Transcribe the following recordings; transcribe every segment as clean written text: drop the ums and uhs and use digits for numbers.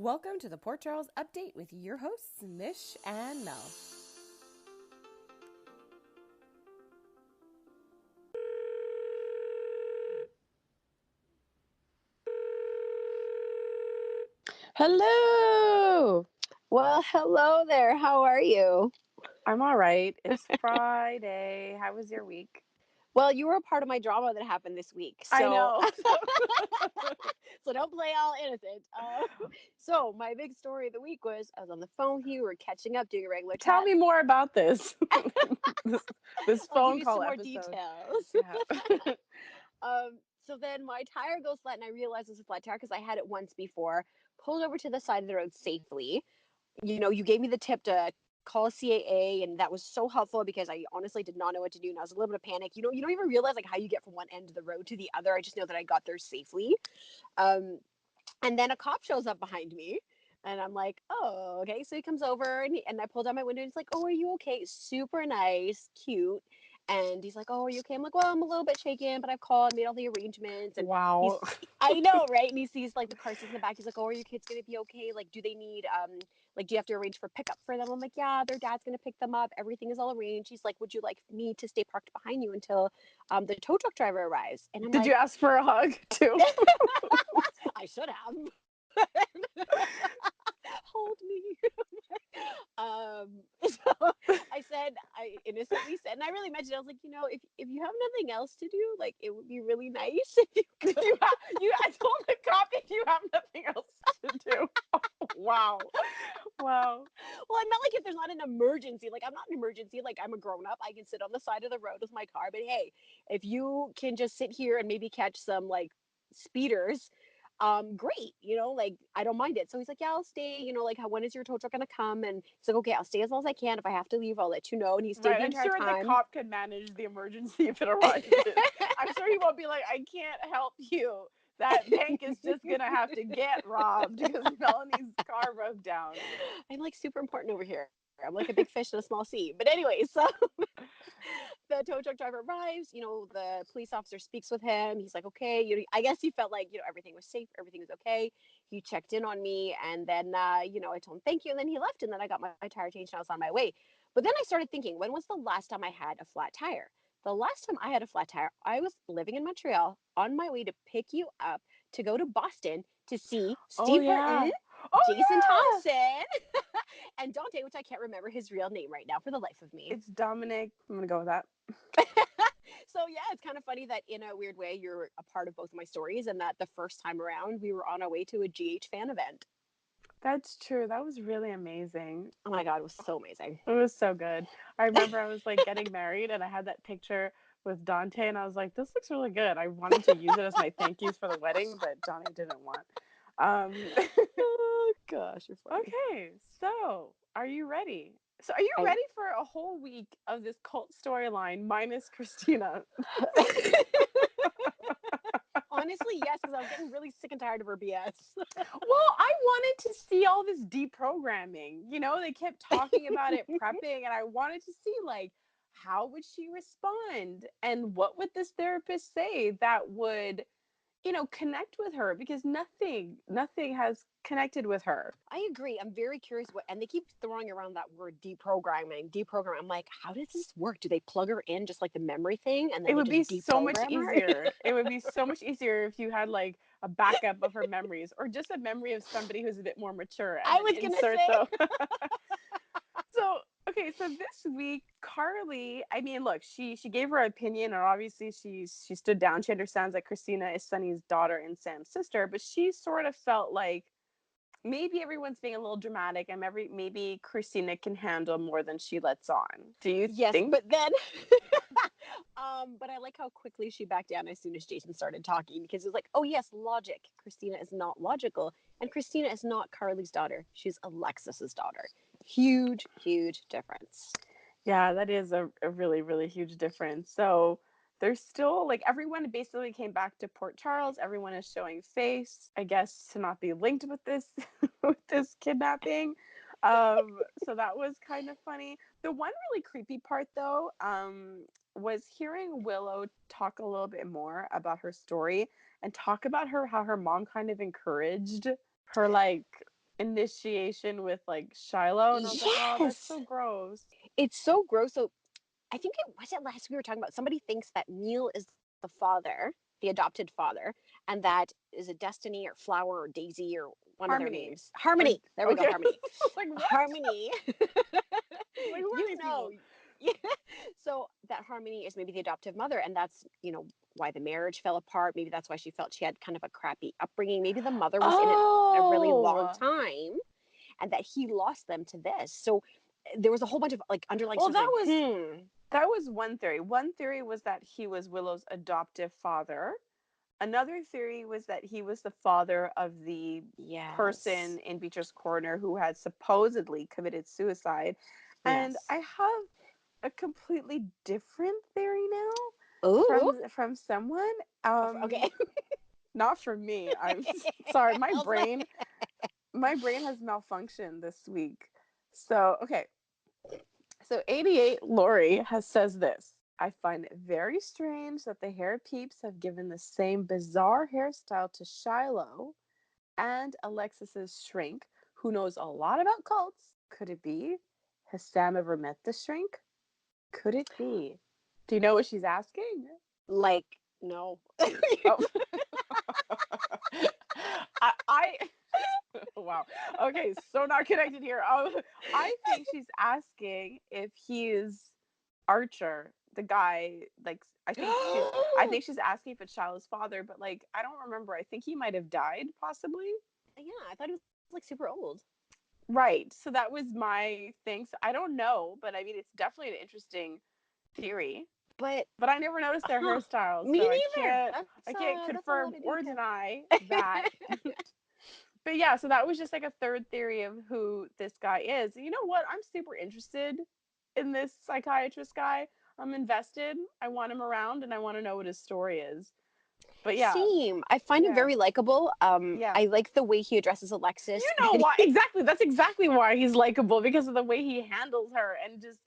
Welcome to the Port Charles Update with your hosts, Mish and Mel. Hello. Well, hello there. How are you? I'm all right. It's Friday. How was your week? Well, you were a part of my drama that happened this week, I so know. so don't play all innocent. So my big story of the week was I was on the phone here, we were catching up, doing a regular Tell chat. me more about this. this this I'll give phone you call some more episode. details. Yeah. So then my tire goes flat, and I realized it's a flat tire because I had it once before. Pulled over to the side of the road safely. You gave me the tip to call CAA, and that was so helpful because I honestly did not know what to do, and I was a little bit of panic. You don't even realize like how you get from one end of the road to the other. I just know that I got there safely. Um, and then a cop shows up behind me. And I'm like, oh, okay. So he comes over and I pull down my window and he's like, oh, are you okay? Super nice, cute. And he's like, oh, are you okay? I'm like, well, I'm a little bit shaken, but I've called, made all the arrangements. And Wow. I know, right? And he sees like the car seats in the back. He's like, oh, are your kids going to be okay? Like, do they need, like, do you have to arrange for pickup for them? I'm like, yeah, their dad's going to pick them up. Everything is all arranged. He's like, would you like me to stay parked behind you until the tow truck driver arrives? And I'm Did you like, ask for a hug too? I should have. Hold me. So I said, I innocently said, and I really mentioned, I was like, if you have nothing else to do, like, it would be really nice if you could. I told the cop if you have nothing else to do. Wow. Wow. Well, I meant like if there's not an emergency, like I'm not an emergency, like I'm a grown up, I can sit on the side of the road with my car. But hey, if you can just sit here and maybe catch some like speeders, great, like I don't mind it. So he's like, yeah, I'll stay, like when is your tow truck gonna come? And he's like, okay, I'll stay as long as I can. If I have to leave, I'll let you know. And he stayed Right. the I'm entire sure the time. cop could manage the emergency if it arises. I'm sure he won't be like, I can't help you. That bank is just gonna have to get robbed because Melanie's car broke down. I'm like super important over here. I'm like a big fish in a small sea. But anyway, so the tow truck driver arrives. The police officer speaks with him. He's like, okay. I guess he felt like, everything was safe, everything was okay. He checked in on me, and then, I told him thank you, and then he left, and then I got my tire changed, and I was on my way. But then I started thinking, when was the last time I had a flat tire? The last time I had a flat tire, I was living in Montreal on my way to pick you up to go to Boston to see Oh Steve Burton, yeah. Oh Jason yeah. Thompson, and Dante, which I can't remember his real name right now for the life of me. It's Dominic. I'm gonna go with that. So yeah, it's kind of funny that in a weird way you're a part of both of my stories, and that the first time around we were on our way to a GH fan event. That's true. That was really amazing. Oh my god, it was so amazing. It was so good. I remember I was like getting married and I had that picture with Dante and I was like, this looks really good. I wanted to use it as my thank yous for the wedding, but Johnny didn't want. Um, Oh gosh, you're funny. okay, so are you ready? So are you I ready for a whole week of this cult storyline minus Kristina? honestly, yes, because I was getting really sick and tired of her BS. Well, I wanted to see all this deprogramming. They kept talking about it, prepping, and I wanted to see like how would she respond and what would this therapist say that would, connect with her because nothing has connected with her. I agree. I'm very curious and they keep throwing around that word deprogramming. I'm like, how does this work? Do they plug her in just like the memory thing and then It they would be just so much deprogram her? easier. It would be so much easier if you had like a backup of her memories or just a memory of somebody who's a bit more mature and I then was gonna insert say. the So okay, so this week Carly, I mean, look, she gave her opinion, and obviously she stood down. She understands that Kristina is Sonny's daughter and Sam's sister, but she sort of felt like maybe everyone's being a little dramatic, and maybe Kristina can handle more than she lets on. Do you Yes, think? but then but I like how quickly she backed down as soon as Jason started talking because it was like, oh yes, logic. Kristina is not logical. And Kristina is not Carly's daughter. She's Alexis's daughter. Huge, huge difference. Yeah, that is a really, really huge difference. So there's still like everyone basically came back to Port Charles. Everyone is showing face, I guess, to not be linked with this with this kidnapping. So that was kind of funny. The one really creepy part though, was hearing Willow talk a little bit more about her story and talk about how her mom kind of encouraged her like initiation with like Shiloh, and I was like, oh, that's Yes, so gross. it's so gross. So I think it was it last we were talking about. Somebody thinks that Neil is the father, the adopted father, and that is it Destiny or Flower or Daisy or one of their Harmony. names. Or Harmony. There we go. okay. Harmony. Like what? Harmony. Like who are You these know. people? Yeah. So that Harmony is maybe the adoptive mother, and that's why the marriage fell apart. Maybe that's why she felt she had kind of a crappy upbringing. Maybe the mother was in it a really long Oh, time, and that he lost them to this. So there was a whole bunch of like underlying well, stuff like, that was one theory. One theory was that he was Willow's adoptive father. Another theory was that he was the father of the yes, person in Beecher's Corner who had supposedly committed suicide. And yes. I have a completely different theory now Ooh, from someone. okay. Not from me. I'm sorry, I was like, my brain has malfunctioned this week. So, okay. So 88 Lori says this. I find it very strange that the hair peeps have given the same bizarre hairstyle to Shiloh and Alexis's shrink, who knows a lot about cults. Could it be? Has Sam ever met the shrink? Could it be? Do you know what she's asking? like no. Oh, I wow. Okay, so not connected here. I think she's asking if he's Archer, the guy. Like, I think she's asking if it's Shiloh's father, but like, I don't remember. I think he might have died, possibly. Yeah, I thought it was like super old. Right. So that was my thing. So I don't know, but I mean, it's definitely an interesting theory. But But I never noticed their hairstyles, me so neither. I can't That's a confirm lot of or detail. deny that. But yeah, so that was just like a third theory of who this guy is. And you know what? I'm super interested in this psychiatrist guy. I'm invested. I want him around and I want to know what his story is. But yeah, Same. I find him yeah, very likable. yeah. I like the way he addresses You Alexis. know That why? he, Exactly. That's exactly why he's likable, because of the way he handles her and just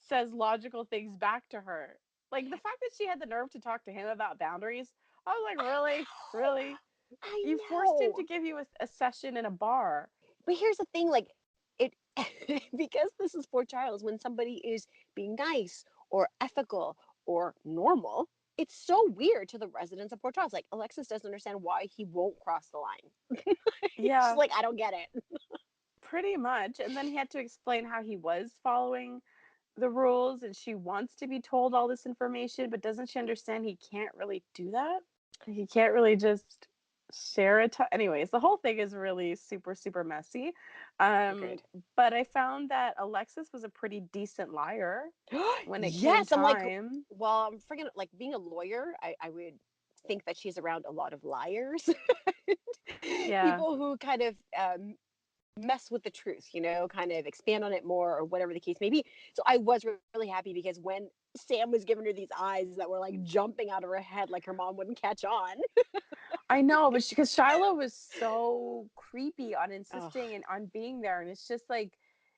says logical things back to her. Like the fact that she had the nerve to talk to him about boundaries. I was like, really? Really? I You forced him to know. give you a session in a bar. But here's the thing, like it because this is for Charles, when somebody is being nice or ethical or normal, it's so weird to the residents of Port Charles. Like Alexis doesn't understand why he won't cross the line. She's Yeah, like, I don't get it. pretty much. And then he had to explain how he was following the rules and she wants to be told all this information, but doesn't she understand he can't really do that? He can't really just share it. Anyways, the whole thing is really super, super messy. Um, Agreed. but I found that Alexis was a pretty decent liar when it came Yes, I'm like, time. well, I'm freaking like being a lawyer. I would think that she's around a lot of liars, Yeah. people who kind of mess with the truth, kind of expand on it more or whatever the case may be. So I was really happy because when Sam was giving her these eyes that were like jumping out of her head, like her mom wouldn't catch on. I know, but because Shiloh was so creepy on Oh, insisting and on being there, and it's just like,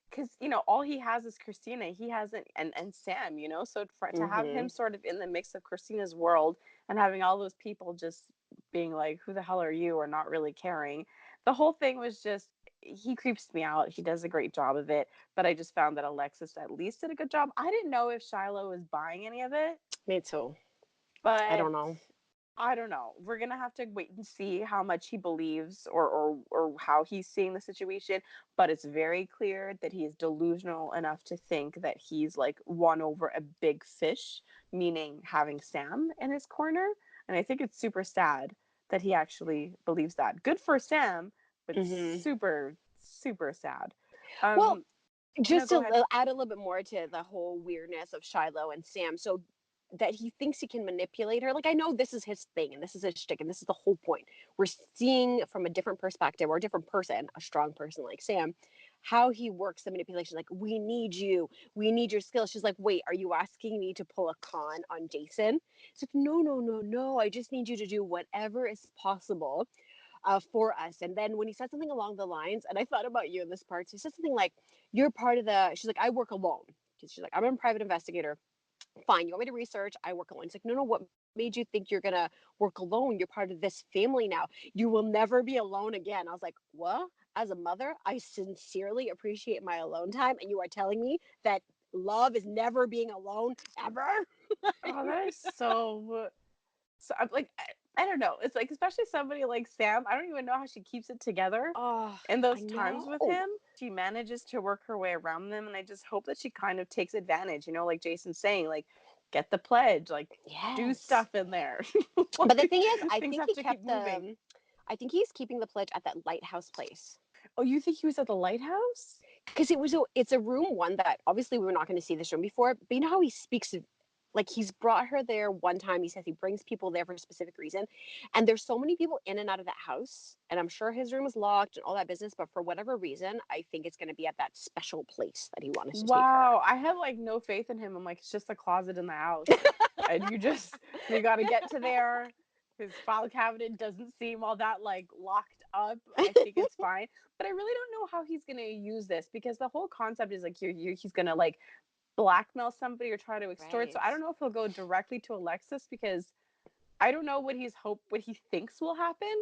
because all he has is Kristina. He hasn't, and Sam. So to have him mm-hmm. sort of in the mix of Kristina's world and having all those people just being like, "Who the hell are you?" or not really caring, the whole thing was just. He creeps me out. He does a great job of it, but I just found that Alexis at least did a good job. I didn't know if Shiloh was buying any of it, Me too. I but don't know. I don't know. We're gonna have to wait and see how much he believes or how he's seeing the situation. But it's very clear that he is delusional enough to think that he's like won over a big fish, meaning having Sam in his corner. And I think it's super sad that he actually believes that. Good for Sam, but Mm-hmm. super, super sad. Well, No, just go to ahead. add a little bit more to the whole weirdness of Shiloh and Sam, so that he thinks he can manipulate her. Like I know this is his thing and this is his shtick and this is the whole point. We're seeing from a different perspective or a different person, a strong person like Sam, how he works the manipulation. Like we need your skills. She's like, wait, are you asking me to pull a con on Jason? It's like, no, no, no, no. I just need you to do whatever is possible for us. And then when he said something along the lines, and I thought about you in this part, so he said something like, you're part of the, she's like, I work alone. She's like, I'm a private investigator. Fine, you want me to research? I work alone. He's like, no, no, what made you think you're gonna work alone? You're part of this family now. You will never be alone again. I was like, what? as a mother, I sincerely appreciate my alone time, and you are telling me that love is never being alone ever? Oh, that is so I'm like I don't know. It's like especially somebody like Sam. I don't even know how she keeps it together Oh, in I those times know. with him. She manages to work her way around them, and I just hope that she kind of takes advantage. Like Jason's saying, like get the pledge, like do Yes. stuff in there. But the Like, thing is, I things think have he to keep kept moving. the. I think he's keeping the pledge at that lighthouse place. Oh, you think he was at the lighthouse? Because it's a room one that obviously we were not going to see this room before, but you know how he speaks like he's brought her there one time. He says he brings people there for a specific reason, and there's so many people in and out of that house, and I'm sure his room is locked and all that business, but for whatever reason I think it's going to be at that special place that he wanted to take her. Wow, I had like no faith in him. I'm like, it's just a closet in the house, and we got to get to there. His file cabinet doesn't seem all that like locked up. I think it's fine, but I really don't know how he's gonna use this because the whole concept is like he's gonna like blackmail somebody or try to extort. So Right. I don't know if he'll go directly to Alexis because I don't know what he thinks will happen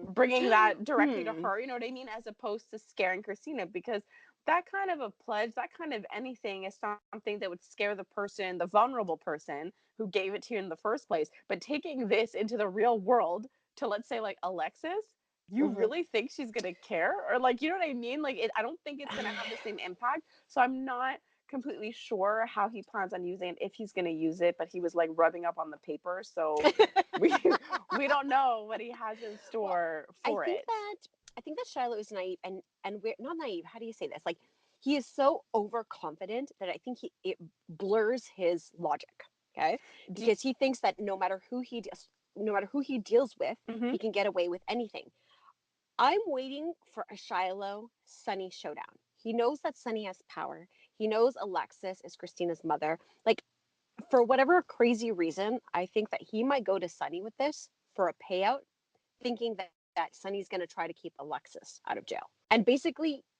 bringing that directly to Hmm. her, you know what I mean, as opposed to scaring Kristina, because that kind of a pledge, that kind of anything is something that would scare the person, the vulnerable person who gave it to you in the first place. But taking this into the real world to, let's say, like Alexis, you Hmm. really think she's gonna care? Or like, you know what I mean? Like, I don't think it's gonna have the same impact. So I'm not completely sure how he plans on using it, if he's going to use it, but he was like rubbing up on the paper, so we we don't know what he has in Well, store I for think it. that I think that Shiloh is naive, and we're not naive. How do you say this? Like he is so overconfident that I think it blurs his logic. Okay, Do because he thinks that no matter who he deals with, mm-hmm. he can get away with anything. I'm waiting for a Shiloh Sonny showdown. He knows that Sonny has power. He knows Alexis is Kristina's mother. Like for whatever crazy reason, I think that he might go to Sonny with this for a payout, thinking that Sonny's going to try to keep Alexis out of jail. And basically,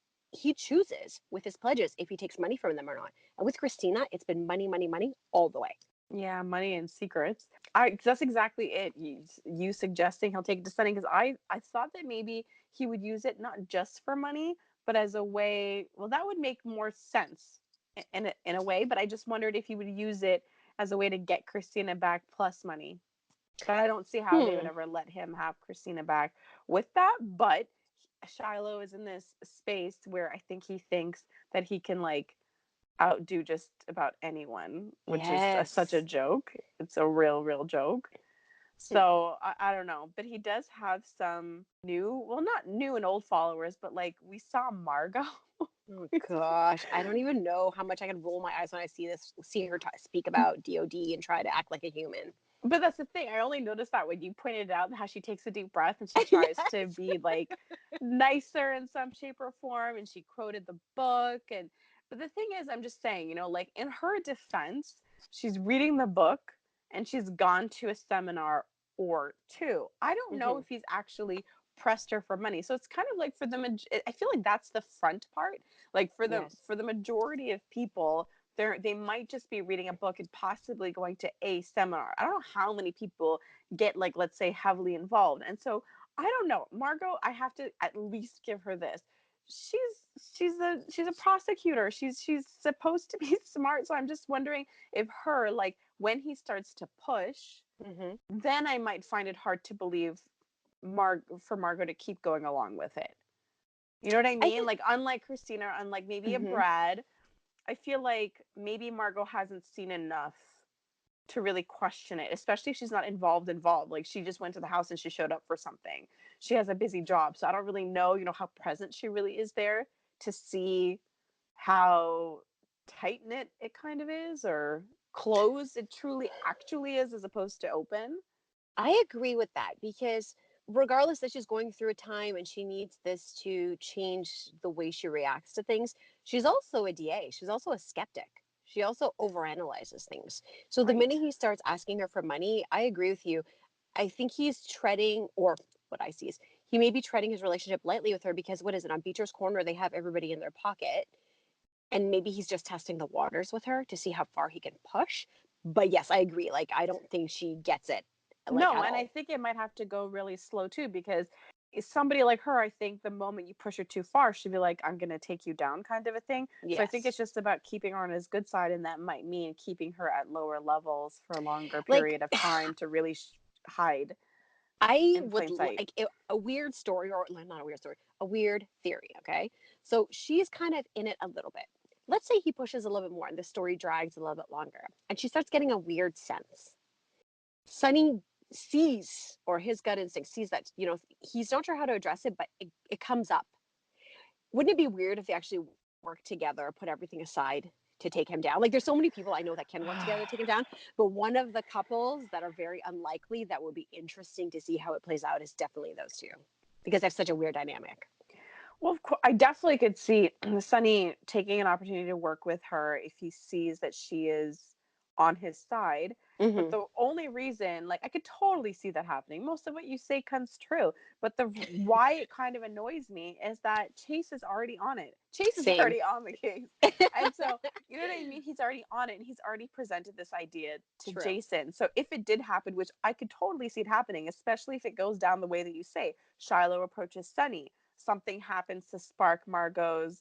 he chooses with his pledges if he takes money from them or not. And with Kristina, it's been money, money, money all the way. Yeah, money and secrets. That's exactly it. You suggesting he'll take it to Sunny, because I thought that maybe he would use it not just for money, but as a way. Well, that would make more sense in a way. But I just wondered if he would use it as a way to get Christina back plus money. But I don't see how they would Hmm. ever let him have Christina back with that. But Shiloh is in this space where I think he thinks that he can like outdo just about anyone, which is such a Yes. joke. It's a real joke. So I don't know, but he does have some new, well, not new and old followers, but like we saw Margot. Oh gosh, I don't even know how much I can roll my eyes when I see her speak about DOD and try to act like a human. But that's the thing. I only noticed that when you pointed out how she takes a deep breath and she tries to Yes. be like nicer in some shape or form, and she quoted the book. And but the thing is, I'm just saying, like in her defense, she's reading the book and she's gone to a seminar or two. I don't know Hmm. if he's actually pressed her for money. So it's kind of like for the I feel like that's the front part. Like Yes. for the majority of people, they might just be reading a book and possibly going to a seminar. I don't know how many people get like, let's say, heavily involved. And so I don't know. Margot, I have to at least give her this. She's a prosecutor. She's supposed to be smart. So I'm just wondering if her, like when he starts to push, Hmm. then I might find it hard to believe for Margot to keep going along with it. You know what I I mean? think. Like unlike Kristina, unlike maybe a Hmm. Brad, I feel like maybe Margot hasn't seen enough to really question it, especially if she's not involved. Like she just went to the house and she showed up for something. She has a busy job. So I don't really know, how present she really is there to see how tight knit it kind of is, or closed it truly actually is, as opposed to open. I agree with that because regardless that she's going through a time and she needs this to change the way she reacts to things, she's also a DA. She's also a skeptic. She also overanalyzes things. So the Right. minute he starts asking her for money, I agree with you. I think he's treading, or what I see is he may be treading his relationship lightly with her because what is it on Beecher's Corner? They have everybody in their pocket. And maybe he's just testing the waters with her to see how far he can push. But yes, I agree. Like, I don't think she gets it like No, at and I all. think it might have to go really slow too, because somebody like her, I think the moment you push her too far, she'd be like, I'm going to take you down kind of a thing. Yes. So I think it's just about keeping her on his good side. And that might mean keeping her at lower levels for a longer period of time to really hide I in would plain sight. like a weird story, or not a weird story, a weird theory. Okay. So she's kind of in it a little bit. Let's say he pushes a little bit more and the story drags a little bit longer and she starts getting a weird sense. Sonny sees, or his gut instinct sees that, he's not sure how to address it, but it comes up. Wouldn't it be weird if they actually work together, put everything aside to take him down? Like, there's so many people I know that can work together to take him down, but one of the couples that are very unlikely that would be interesting to see how it plays out is definitely those two, because they have such a weird dynamic. Well, of course, I definitely could see Sonny taking an opportunity to work with her if he sees that she is on his side. But Mm-hmm. the only reason, like, I could totally see that happening. Most of what you say comes true. But the why it kind of annoys me is that Chase is already on it. Chase is Same. already on the case. And so, you know what I mean? He's already on it and he's already presented this idea to True. Jason. So if it did happen, which I could totally see it happening, especially if it goes down the way that you say, Shiloh approaches Sonny, something happens to spark Margot's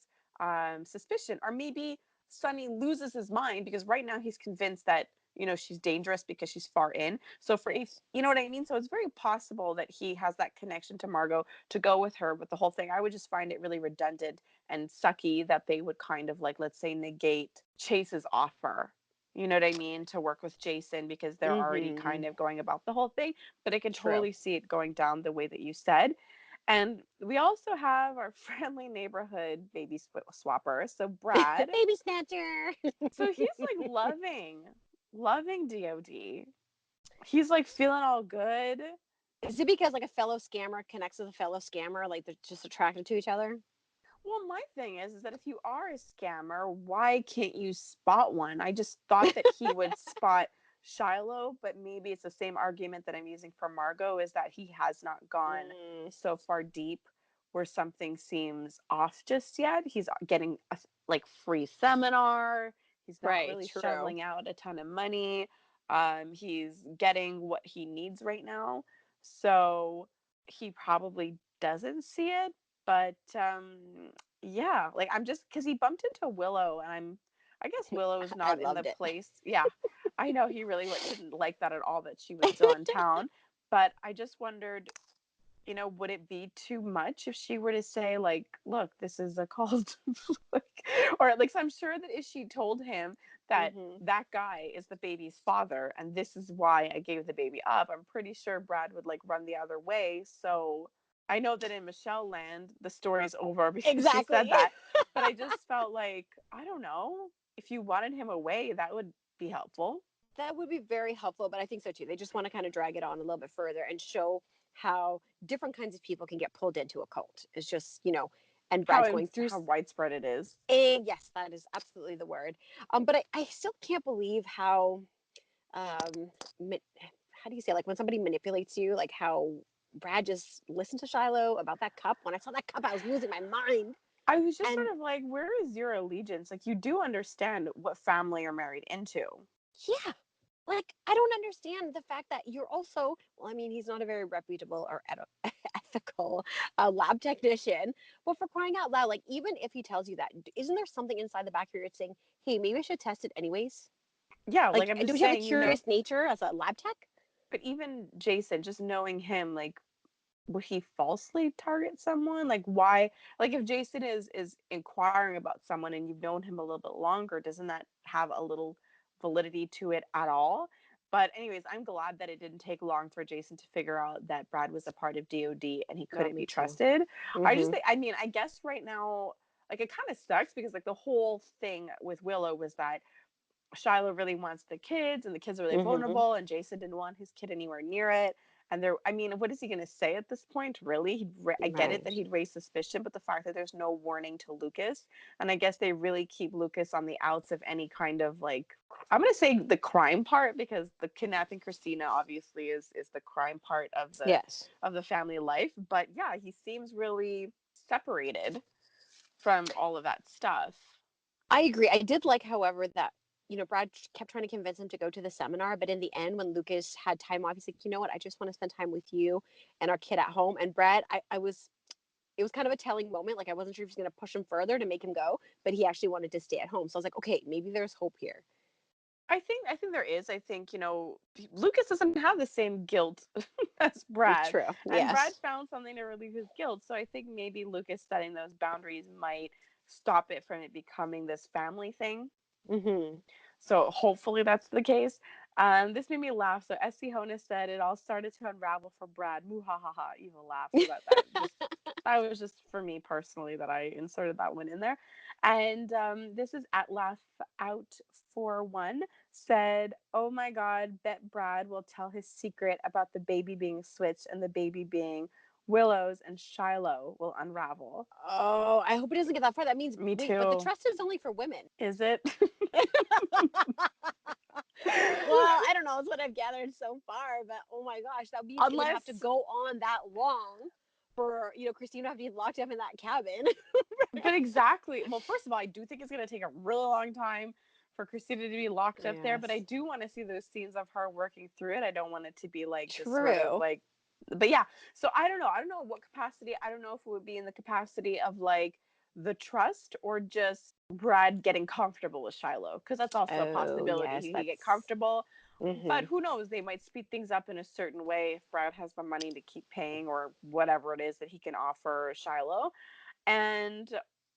suspicion, or maybe Sonny loses his mind because right now he's convinced that she's dangerous because she's far in. So for if you know what I mean, so it's very possible that he has that connection to Margot to go with her. But the whole thing, I would just find it really redundant and sucky that they would kind of like, let's say, negate Chase's offer. You know what I mean, to work with Jason because they're already kind of going about the whole thing. But I can totally see it going down the way that you said. And we also have our friendly neighborhood baby swapper. So Brad, Baby snatcher. so he's like loving DOD. He's like feeling all good. Is it because like a fellow scammer connects with a fellow scammer, like they're just attracted to each other? Well, my thing is that if you are a scammer, why can't you spot one? I just thought that he would spot Shiloh, but maybe it's the same argument that I'm using for Margot is that he has not gone so far deep where something seems off just yet. He's getting a like free seminar. He's not Right, really true. shoveling out a ton of money. He's getting what he needs right now. So he probably doesn't see it, but yeah, like I'm just because he bumped into Willow, and I guess Willow is I not in the loved it. place. Yeah, I know he really didn't like that at all that she was still in town, but I just wondered, would it be too much if she were to say like, look, this is a call to like, or like, so I'm sure that if she told him that that guy is the baby's father and this is why I gave the baby up, I'm pretty sure Brad would like run the other way. So I know that in Michelle land, the story's over because she said that, but I just felt like, I don't know, if you wanted him away, that would be helpful. That would be very helpful, but I think so too. They just want to kind of drag it on a little bit further and show how different kinds of people can get pulled into a cult. It's just, and Brad's going through. How widespread it is. And yes, that is absolutely the word. But I still can't believe how, how do you say, like when somebody manipulates you, like how Brad just listened to Shiloh about that cup. When I saw that cup, I was losing my mind. I was just And sort of like, where is your allegiance? Like, you do understand what family you're married into. yeah, like I don't understand the fact that you're also, well, I mean, he's not a very reputable or ethical lab technician, but for crying out loud, like even if he tells you that, isn't there something inside the back of your head saying, hey, maybe I should test it anyways? Yeah, Like, like I'm don't just you have a saying, curious nature as a lab tech? but even Jason, just knowing him, like, would he falsely target someone? Like, why? Like, if Jason is inquiring about someone and you've known him a little bit longer, doesn't that have a little validity to it at all? But anyways, I'm glad that it didn't take long for Jason to figure out that Brad was a part of DOD and he couldn't be trusted. I just think, I mean, I guess right now, like, it kind of sucks because like the whole thing with Willow was that Shiloh really wants the kids and the kids are really vulnerable and Jason didn't want his kid anywhere near it. And there, I mean, what is he going to say at this point? Really? I get it that he'd raise suspicion, but the fact that there's no warning to Lucas, and I guess they really keep Lucas on the outs of any kind of like, I'm going to say the crime part because the kidnapping Kristina obviously is the crime part of the family life. But yeah, he seems really separated from all of that stuff. I agree. I did like, however, that Brad kept trying to convince him to go to the seminar, but in the end, when Lucas had time off, he's like, you know what, I just want to spend time with you and our kid at home. And Brad, it was kind of a telling moment. Like, I wasn't sure if he was going to push him further to make him go, but he actually wanted to stay at home. So I was like, okay, maybe there's hope here. I think there is. I think, Lucas doesn't have the same guilt as Brad. True. And Brad Yes. found something to relieve his guilt. So I think maybe Lucas setting those boundaries might stop it from it becoming this family thing. Mm-hmm. So hopefully that's the case. This made me laugh. So SC Honus said it all started to unravel for Brad. Moo ha ha ha, evil laugh. So that was just for me personally that I inserted that one in there. And this is at Laugh Out for One said, "Oh my God, bet Brad will tell his secret about the baby being switched and the baby being Willow's, and Shiloh will unravel." Oh, I hope it doesn't get that far. That means, Me wait, but the too. trust is only for women. Is it? Well, I don't know. It's what I've gathered so far, but oh my gosh, that means it would have to Unless, go on that long for, Kristina to have to be locked up in that cabin. but exactly. Well, first of all, I do think it's going to take a really long time for Kristina to be locked up there, but I Yes. do want to see those scenes of her working through it. I don't want it to be like this sort of True. like, but yeah. So I don't know. I don't know what capacity. I don't know if it would be in the capacity of like the trust or just Brad getting comfortable with Shiloh, because that's also a Oh, possibility. yes, He could get that's. comfortable, but Mm-hmm. who knows? They might speed things up in a certain way if Brad has the money to keep paying or whatever it is that he can offer Shiloh. And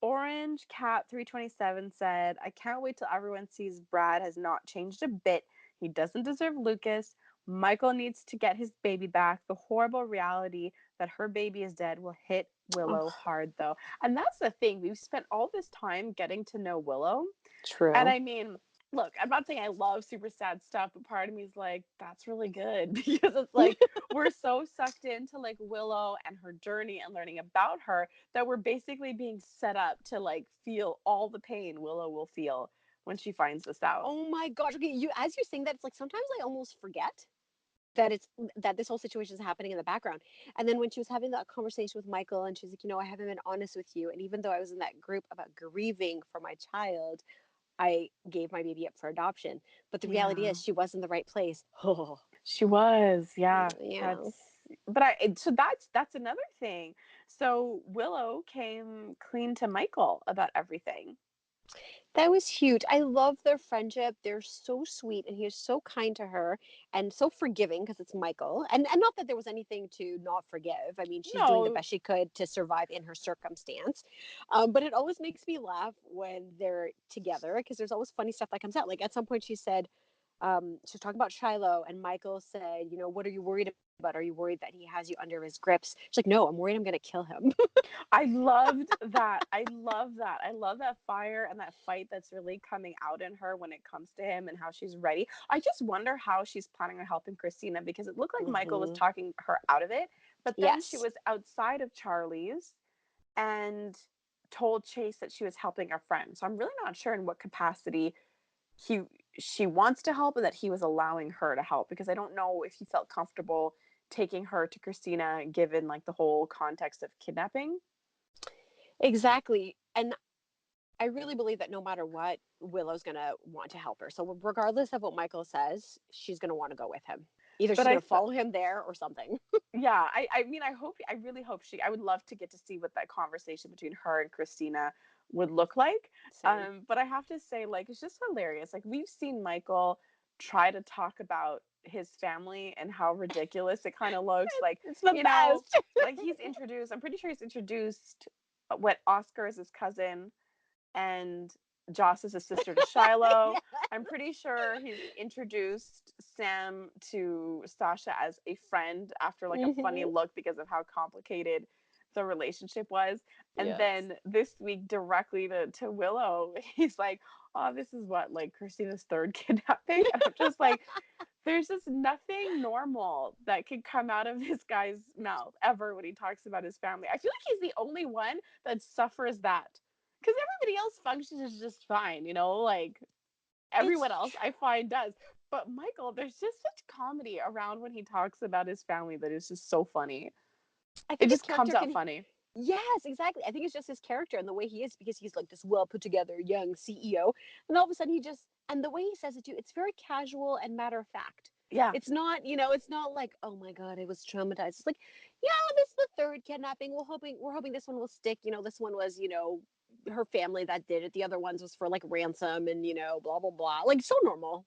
Orange Cat 327 said, "I can't wait till everyone sees Brad has not changed a bit. He doesn't deserve Lucas. Michael needs to get his baby back. The horrible reality that her baby is dead will hit Willow Oh, hard, though." And that's the thing. We've spent all this time getting to know Willow. And true. I mean, look, I'm not saying I love super sad stuff, but part of me is like, that's really good because it's like we're so sucked into like Willow and her journey and learning about her that we're basically being set up to like feel all the pain Willow will feel when she finds this out. Oh my gosh. Okay, as you saying that, it's like sometimes I almost forget that this whole situation is happening in the background. And then when she was having that conversation with Michael and she's like, I haven't been honest with you. And even though I was in that group about grieving for my child, I gave my baby up for adoption. But the reality Yeah. is she was in the right place. Oh, She was, yeah. yeah. That's so that's another thing. So Willow came clean to Michael about everything. That was huge. I love their friendship. They're so sweet and he is so kind to her and so forgiving because it's Michael. And not that there was anything to not forgive. I mean, she's doing the No, best she could to survive in her circumstance. But it always makes me laugh when they're together because there's always funny stuff that comes out. Like at some point she said, she was talking about Shiloh and Michael said, what are you worried about? Are you worried that he has you under his grips? She's like, no, I'm worried I'm going to kill him. I loved that. I love that. I love that fire and that fight that's really coming out in her when it comes to him and how she's ready. I just wonder how she's planning on helping Kristina, because it looked like Michael was Hmm. talking her out of it, but then she Yes. was outside of Charlie's and told Chase that she was helping a friend. So I'm really not sure in what capacity he she wants to help and that he was allowing her to help, because I don't know if he felt comfortable taking her to Kristina given like the whole context of kidnapping. Exactly. And I really believe that no matter what, Willow's going to want to help her. So, regardless of what Michael says, she's going to want to go with him. Either But she's going to follow him there or something. yeah, I mean, I really hope I would love to get to see what that conversation between her and Kristina would look like. Same. But I have to say, like, it's just hilarious. Like, we've seen Michael try to talk about his family and how ridiculous it kind of looks. Like, It's the you know, best. like I'm pretty sure he's introduced what Oscar is his cousin and Joss is a sister to Shiloh. Yeah. I'm pretty sure he's introduced Sam to Sasha as a friend after like a funny Hmm. look because of how complicated the relationship was. And Yes. then this week directly to Willow, he's like, "Oh, this is what, like Kristina's third kidnapping?" And I'm just like, there's just nothing normal that could come out of this guy's mouth ever when he talks about his family. I feel like he's the only one that suffers that, because everybody else functions just fine, like everyone It's else I find does. But Michael, there's just such comedy around when he talks about his family that is just so funny. I It think his just comes character out can funny. Yes, exactly. I think it's just his character and the way he is because he's like this well put together young CEO. And all of a sudden and the way he says it too, it's very casual and matter of fact. Yeah. It's not, it's not like, oh my God, I was traumatized. It's like, yeah, this is the third kidnapping. We're hoping this one will stick. This one was, her family that did it. The other ones was for like ransom and, blah, blah, blah. Like so normal.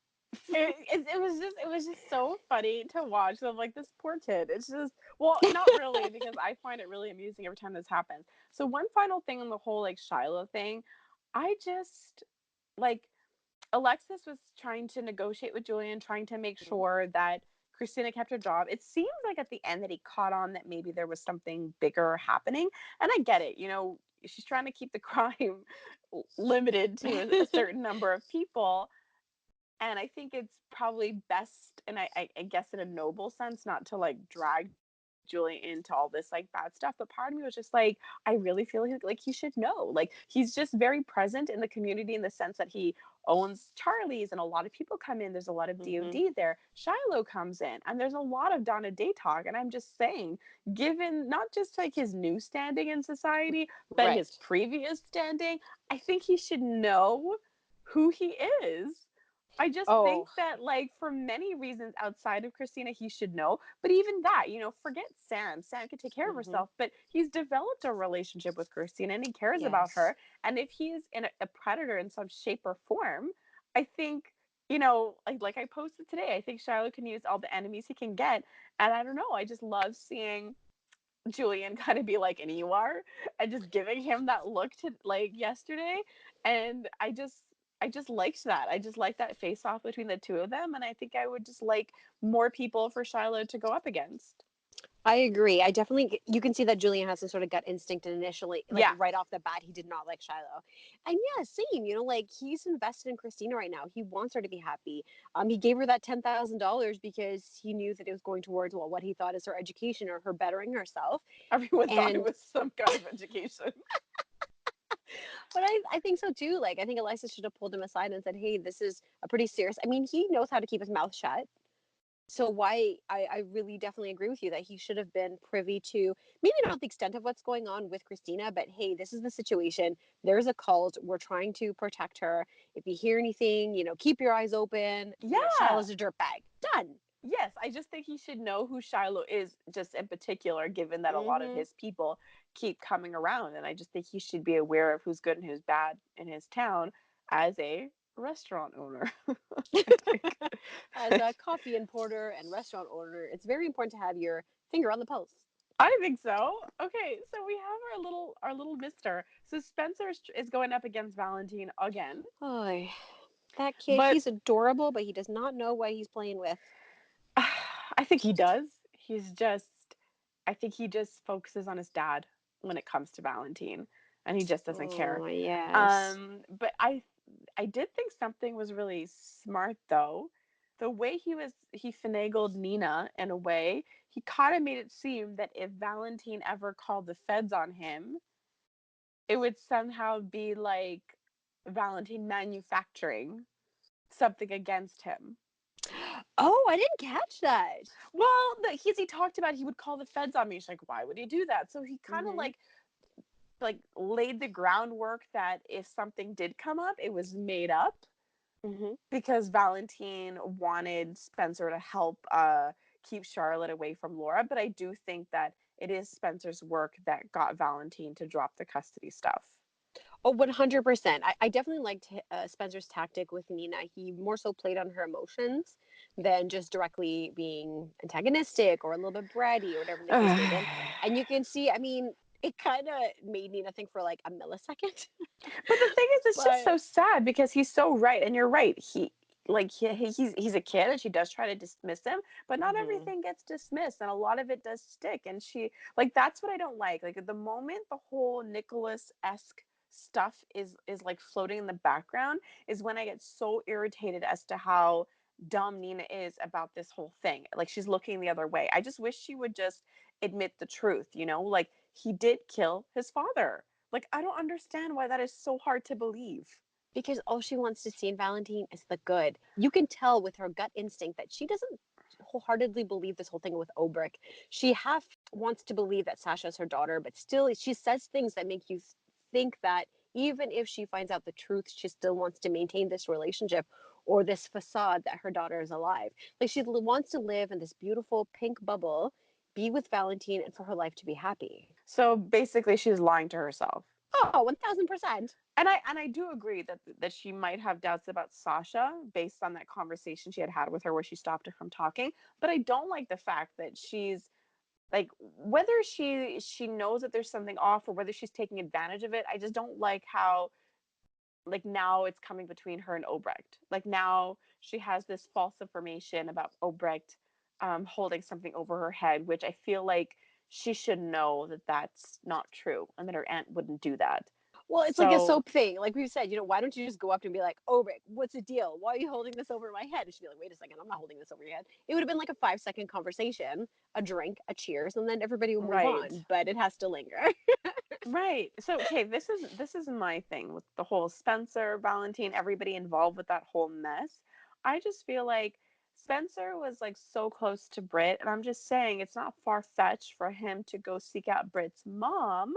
It was just so funny to watch. I'm like, this poor kid. It's just, well, not really, because I find it really amusing every time this happens. So one final thing on the whole like Shiloh thing, I just like Alexis was trying to negotiate with Julian, trying to make sure that Kristina kept her job. It seems like at the end that he caught on that maybe there was something bigger happening, and I get it. She's trying to keep the crime limited to a certain number of people. And I think it's probably best, and I guess in a noble sense, not to like drag Julian into all this like bad stuff. But part of me was just like, I really feel like he should know. Like he's just very present in the community in the sense that he owns Charlie's, and a lot of people come in. There's a lot of DOD there. Shiloh comes in, and there's a lot of Donna Day talk. And I'm just saying, given not just like his new standing in society, but Right. his previous standing, I think he should know who he is. I just think Oh, that, like, for many reasons outside of Kristina, he should know. But even that, forget Sam. Sam can take care of herself, but he's developed a relationship with Kristina and he cares about yes. her. And if he is a predator in some shape or form, I think, like I posted today, I think Shiloh can use all the enemies he can get. And I don't know, I just love seeing Julian kind of be like, and you are, and just giving him that look to like yesterday. And I just liked that. I just like that face off between the two of them. And I think I would just like more people for Shiloh to go up against. I agree. I definitely, you can see that Julian has some sort of gut instinct and initially, like Yeah. right off the bat, he did not like Shiloh. And yeah, same, like he's invested in Christina right now. He wants her to be happy. He gave her that $10,000 because he knew that it was going towards, well, what he thought is her education or her bettering herself. Everyone thought it And, was some kind of education. but I think so too. Like, I think Alexis should have pulled him aside and said, hey, this is a pretty serious, I mean, he knows how to keep his mouth shut. So why I really definitely agree with you that he should have been privy to maybe not the extent of what's going on with Christina, but hey, this is the situation. There's a cult. We're trying to protect her. If you hear anything, keep your eyes open. Yeah. Shiloh's a dirtbag. Done. Yes, I just think he should know who Shiloh is, just in particular, given that a lot of Mm-hmm. his people keep coming around. And I just think he should be aware of who's good and who's bad in his town as a restaurant owner. I think. As a coffee importer and restaurant owner, it's very important to have your finger on the pulse. I think so. Okay, so we have our little mister. So Spencer is going up against Valentin again. Oh, that kid, But he's adorable, but he does not know what he's playing with. I think he does. I think he just focuses on his dad when it comes to Valentin, and he just doesn't care. Oh, yes. But I did think something was really smart though. The way he finagled Nina in a way, he kind of made it seem that if Valentin ever called the feds on him, it would somehow be like Valentin manufacturing something against him. Oh, I didn't catch that. Well, he talked about he would call the feds on me. She's like, why would he do that? So he kind of Mm-hmm. like laid the groundwork that if something did come up, it was made up Mm-hmm. because Valentin wanted Spencer to help keep Charlotte away from Laura. But I do think that it is Spencer's work that got Valentin to drop the custody stuff. Oh, 100%. I definitely liked Spencer's tactic with Nina. He more so played on her emotions than just directly being antagonistic or a little bit bratty or whatever the case may be. And you can see, I mean, it kind of made Nina think for like a millisecond. But the thing is, it's just But so sad because he's so right, and you're right. He's a kid, and she does try to dismiss him, but not hmm everything gets dismissed, and a lot of it does stick. And she like that's what I don't like. Like at the moment, the whole Nicholas-esque stuff is like floating in the background is when I get so irritated as to how dumb Nina is about this whole thing. Like she's looking the other way. I just wish she would just admit the truth. Like he did kill his father. Like, I don't understand why that is so hard to believe. because all she wants to see in Valentine is the good. You can tell with her gut instinct that she doesn't wholeheartedly believe this whole thing with Obrecht. She half wants to believe that Sasha's her daughter, but still she says things that make you think that even if she finds out the truth, she still wants to maintain this relationship or this facade that her daughter is alive. Like she wants to live in this beautiful pink bubble, be with Valentin, and for her life to be happy. So basically, she's lying to herself. Oh, 1000%. And I do agree that she might have doubts about Sasha based on that conversation she had with her where she stopped her from talking. But I don't like the fact that she's like, whether she knows that there's something off or whether she's taking advantage of it. I just don't like how, like, now it's coming between her and Obrecht. Like, now she has this false information about Obrecht holding something over her head, which I feel like she should know that that's not true and that her aunt wouldn't do that. Well, it's like a So soap thing. Like we've said, why don't you just go up and be like, oh, Rick, what's the deal? Why are you holding this over my head? And she'd be like, wait a second, I'm not holding this over your head. It would have been like a 5-second conversation, a drink, a cheers, and then everybody will move right. on. But it has to linger. Right. So okay, this is my thing with the whole Spencer, Valentin, everybody involved with that whole mess. I just feel like Spencer was like so close to Brit, and I'm just saying it's not far-fetched for him to go seek out Brit's mom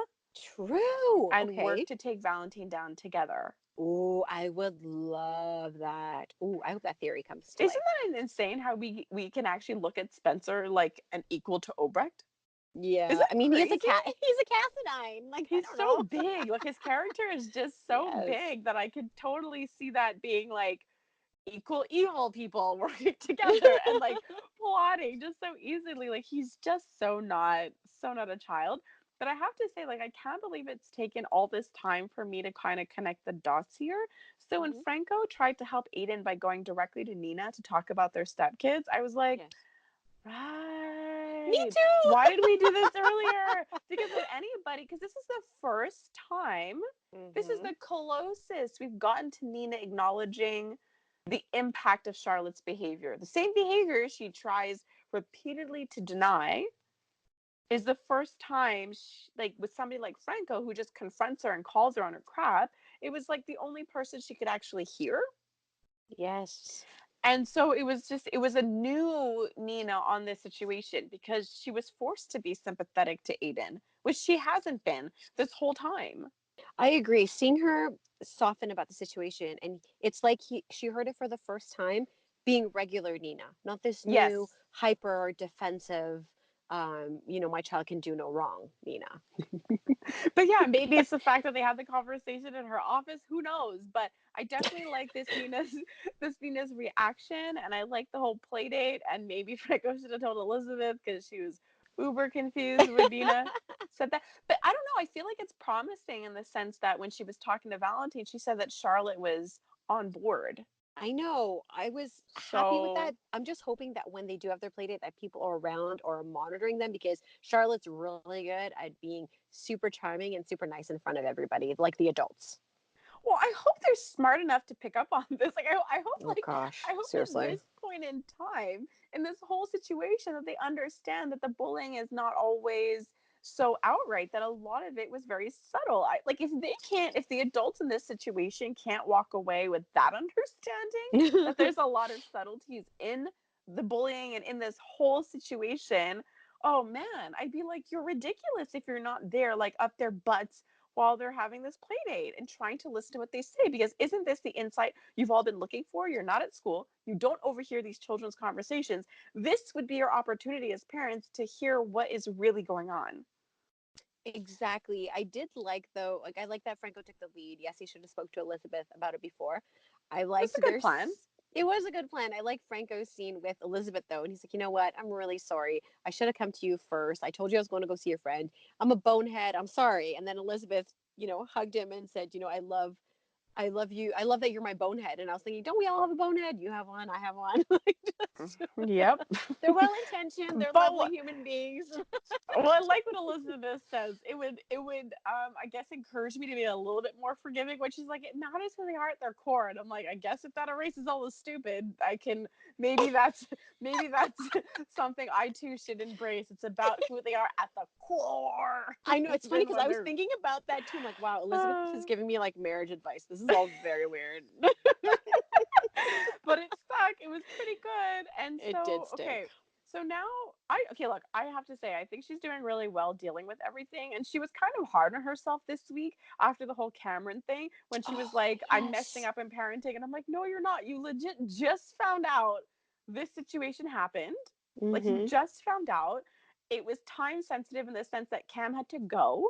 True. and work Okay. to take Valentin down together. Oh, I would love that. Oh, I hope that theory comes to Isn't life. that insane how we can actually look at Spencer like an equal to Obrecht? Is Yeah. that I mean, he's a crazy? cat. He's a Cassadine. Like, I He's don't so know. big. Like his character is just so Yes. big that I could totally see that being like equal evil people working together and like plotting just so easily. Like he's just so not a child. But I have to say, like, I can't believe it's taken all this time for me to kind of connect the dots here. So when Hmm. Franco tried to help Aiden by going directly to Nina to talk about their stepkids, I was like, Yes. Me right. Why too. did we do this earlier? Because if anybody, because this is the first time, this is Hmm. the closest we've gotten to Nina acknowledging the impact of Charlotte's behavior. The same behavior she tries repeatedly to deny is the first time, like with somebody like Franco, who just confronts her and calls her on her crap. It was like the only person she could actually hear. Yes. And so it was a new Nina on this situation because she was forced to be sympathetic to Aiden, which she hasn't been this whole time. I agree. Seeing her soften about the situation, and it's like she heard it for the first time, being regular Nina, not this new Yes. hyper defensive, my child can do no wrong, Nina. But yeah, maybe it's the fact that they had the conversation in her office. Who knows? But I definitely like this Nina's reaction, and I like the whole play date. And maybe Franco should have told Elizabeth because she was uber confused when Nina said that. But I don't know. I feel like it's promising in the sense that when she was talking to Valentine, she said that Charlotte was on board. I know. I was happy with that. So I'm just hoping that when they do have their play date, that people are around or are monitoring them because Charlotte's really good at being super charming and super nice in front of everybody, like the adults. well, I hope they're smart enough to pick up on this. Like, I hope, Oh like, I gosh, hope at seriously. this point in time, in this whole situation, that they understand that the bullying is not always so outright. That a lot of it was very subtle. Like, if the adults in this situation can't walk away with that understanding, that there's a lot of subtleties in the bullying and in this whole situation. Oh man, I'd be like, you're ridiculous if you're not there, like up their butts while they're having this play date and trying to listen to what they say. Because isn't this the insight you've all been looking for? You're not at school. You don't overhear these children's conversations. This would be your opportunity as parents to hear what is really going on. Exactly. I did like though, like I like that Franco took the lead. Yes, he should have spoke to Elizabeth about it before. I That's liked a good plan. it was a good plan. I like Franco's scene with Elizabeth though, and he's like, you know what? I'm really sorry. I should have come to you first. I told you I was going to go see your friend. I'm a bonehead. I'm sorry. And then Elizabeth, hugged him and said, I love you. I love that you're my bonehead. And I was thinking, don't we all have a bonehead? You have one. I have one. Like, Yep. they're well intentioned. They're But lovely human beings. well, I like what Elizabeth says. It would I guess encourage me to be a little bit more forgiving when she's like, it matters who they are at their core. And I'm like, I guess if that erases all the stupid, I can maybe that's something I too should embrace. It's about who they are at the core. I know it's funny Even because when I was they're thinking about that too. I'm like, wow, Elizabeth uh, is giving me like marriage advice. This is all very weird. but it stuck. It was pretty good. And It did so, okay, stick. So now, look, I have to say, I think she's doing really well dealing with everything. And she was kind of hard on herself this week after the whole Cameron thing when she was Oh, like, I'm messing yes. up in parenting. And I'm like, no, you're not. You legit just found out this situation happened. Like, you Mm-hmm. just found out. It was time sensitive in the sense that Cam had to go.